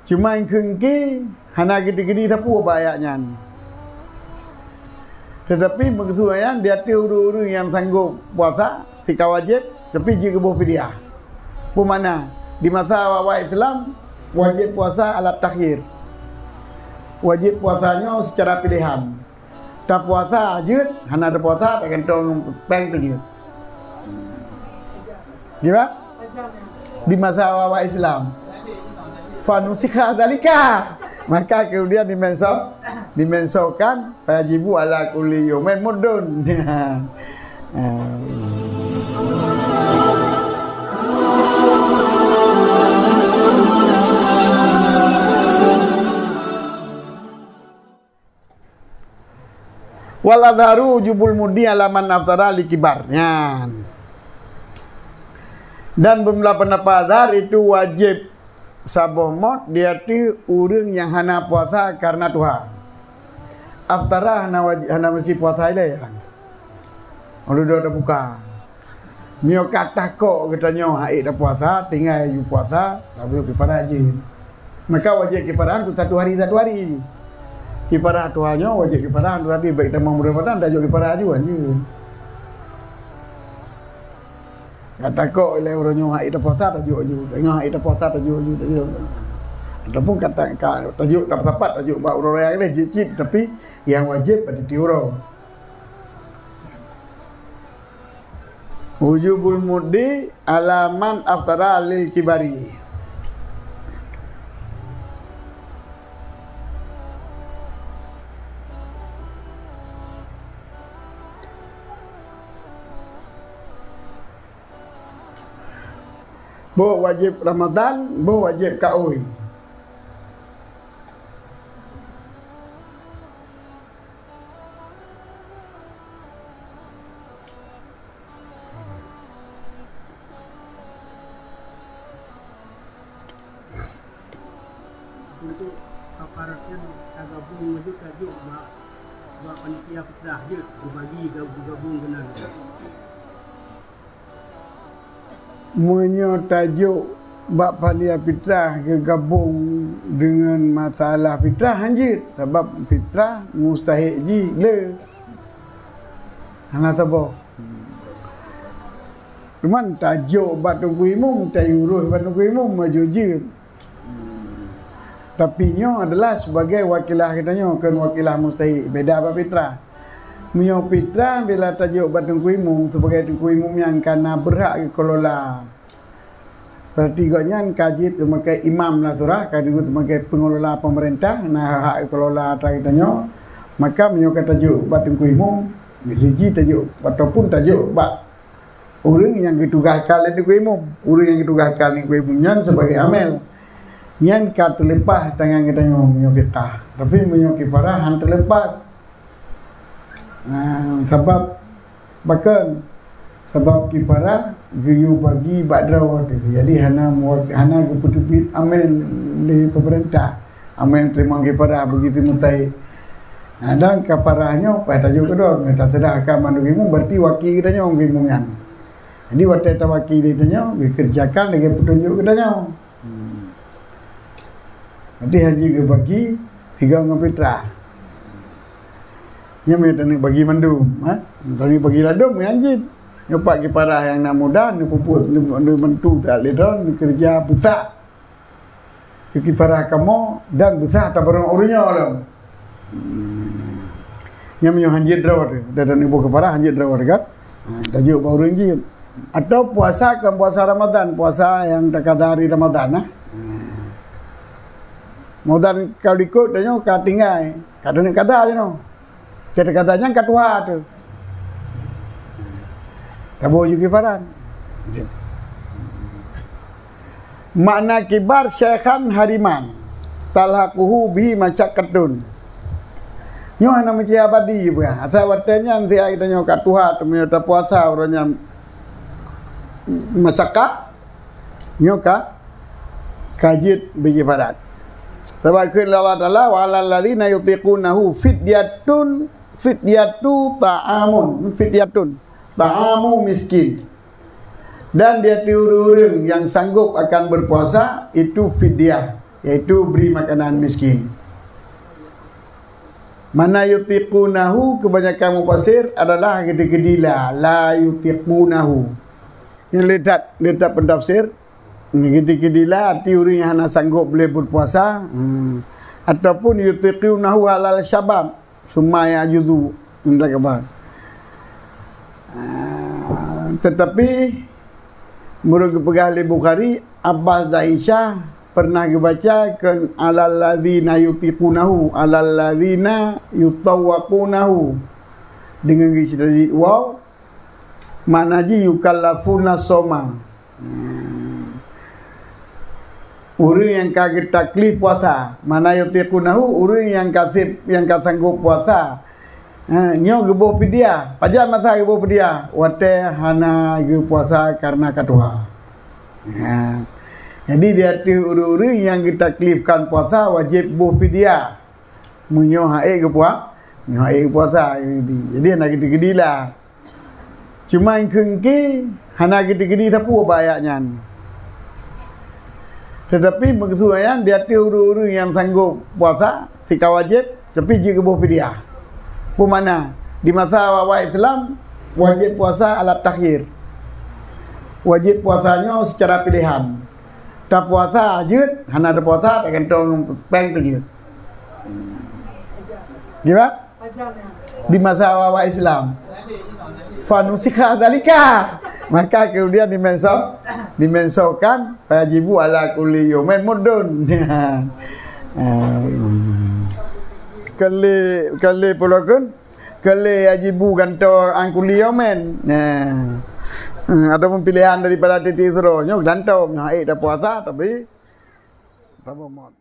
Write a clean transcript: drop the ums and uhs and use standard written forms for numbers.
Cuma yang kengki hana gede-gede tapu apa ayatnya. Tetapi maksudnya dia tu orang yang sanggup puasa sika wajib tapi jika boleh fidyah. Bermakna di masa awal Islam wajib puasa alat takhir. Wajib puasanya secara pilihan. Tak puasa ajut, hana ada puasa tak kentong peng tu. Gimana? Di masa awal Islam. Fanusikha dzalika, maka kemudian dimensiokan wajibu ala kulli yaumin mudun. Wal adharu jubul mudi alaman aftara likibarnya. Dan bermula pendapat adhar itu wajib sabuh mod dia tu orang yang hana puasa karena Tuhan. Aftara hana mesti puasa dia ya. Orang dah buka. Mio kata kok katanya haid dah puasa, tinggal you puasa, tapi kifarah je. Maka wajib kifarah tu satu hari. Kifarah Tuhannya wajib kifarah tu tadi baik tamam Ramadan dah juga kifarah juga je. Kata kok oleh orangnya haid dah puasa tajuk je. Tengok haid dah puasa tajuk je. Ataupun kata tajuk tak tepat tajuk bab orang yang ni cicit tapi yang wajib pada tiuro. Wujubul mudi alaman aftara lil kibari. Bo wajib Ramadan, bo wajib kaui. Untuk kafaratnya gabung aja tajuk buat panitia fitrah je berbagi gabung kenal. Munyo tajuk bab panitia fitrah gabung dengan masalah fitrah anjir sebab fitrah mustahil ji le. Hana sabo. Cuman tajuk bab tunggu imam tayurus bab tunggu imam majujir. Tapi nyo adalah sebagai wakilah katanya kan wakilah mustahil beda bab fitrah. Munyo fitrah bila tajuk bab tunggu imam sebagai tunggu imam yang kana berhak kelola. Berarti gaknya kaji sebagai imam lah surah, kaji sebagai pengelola pemerintah, nah hak kelola katanya. Maka munyo tajuk bab tunggu imam, siji tajuk ataupun tajuk bab orang yang ditugaskan oleh tunggu imam, orang yang ditugaskan oleh tunggu imam sebagai amil. Yang terlepas tangan kita punya fiqah, tapi punya kifarah han terlepas. Sebab bahkan sebab kifarah geyu bagi badraw tu. Jadi hana keputusan amil di pemerintah, amil terima kifarah begitu mutai. Dan kafarahnya pada tajuk kedua kita sedahkan mandugimu berarti wakil kita nya orang imam. Jadi waktu wakil kita nya dikerjakan dengan petunjuk kita nya. Nanti haji ke bagi tiga orang fitrah. Yang mereka nak bagi mandum, tadi bagi ladum anjit. Nyopak kifarah yang nak muda, ni puput, ni mentu tak ledon, ni kerja besar. Kifarah kamu dan besar tak barang orangnya orang. Yang menyo hanjit drawat, dan ibu kifarah hanjit drawat kan? Tajuk baru hanjit. Atau puasa kan puasa Ramadan, puasa yang dekat hari Ramadan Modal kau ikut tanya kau tinggal. Kata nak kata je no. Kata-katanya kat tua tu. Tabu juga kifaran. Makna kibar syekhan hariman. Talhaquhu bi masyaqqatun. Nyo ana macam abadi pun. Asal watenya nanti kita nyo kat tua tu punya puasa orangnya masyarakat. Nyo ka kajit bagi padat. Sebab Allah Ta'ala wa 'alal ladzina yutiqunahu fidyatun ta'amu miskin. Dan dia orang yang sanggup akan berpuasa itu fidyah. iaitu beri makanan miskin. Mana yutiqunahu, kebanyakan mufassir adalah gede-gedila, la yutiqunahu. Yang letak pentafsir gede-gedila arti orang yang hanya sanggup boleh berpuasa, ataupun yutiqunahu alal syabab sumaya juzu mendak apa. Tetapi menurut pegawai Bukhari, Abbas dan Aisyah pernah dibaca kan alal ladzina yutiqunahu alal ladzina yutawwaqunahu dengan tadi wow makna ji yukallafuna soma, orang yang kagak taklif puasa, mana yutiqunahu orang yang kasih yang sanggup puasa, nyo gebo pidia pajak masa gebo pidia wate hana ge puasa karena katua. Jadi dia tu orang-orang yang ditaklifkan puasa wajib buh fidyah. Munyo hae ke puasa. Jadi anak gede-gede lah. Cuma yang kengki hana gede-gede sapu apa ayatnya. Tetapi maksudnya dia tu orang-orang yang sanggup puasa sika wajib tapi jika buh fidyah. Pu mana? Di masa awal Islam wajib puasa alat takhir. Wajib puasanya secara pilihan. Tak puasa ajut, hana ada puasa tak gantung peng tu je. Gimana? Di masa awal Islam. Fanusikha dalika. Maka kemudian dimensiokan fajibu ala kulli yaumin mudun. Kali pulakun kali ajibu gantung angkuli yaumin. Ataupun pilihan daripada titik suruhnya gantau dah puasa tapi tak mau.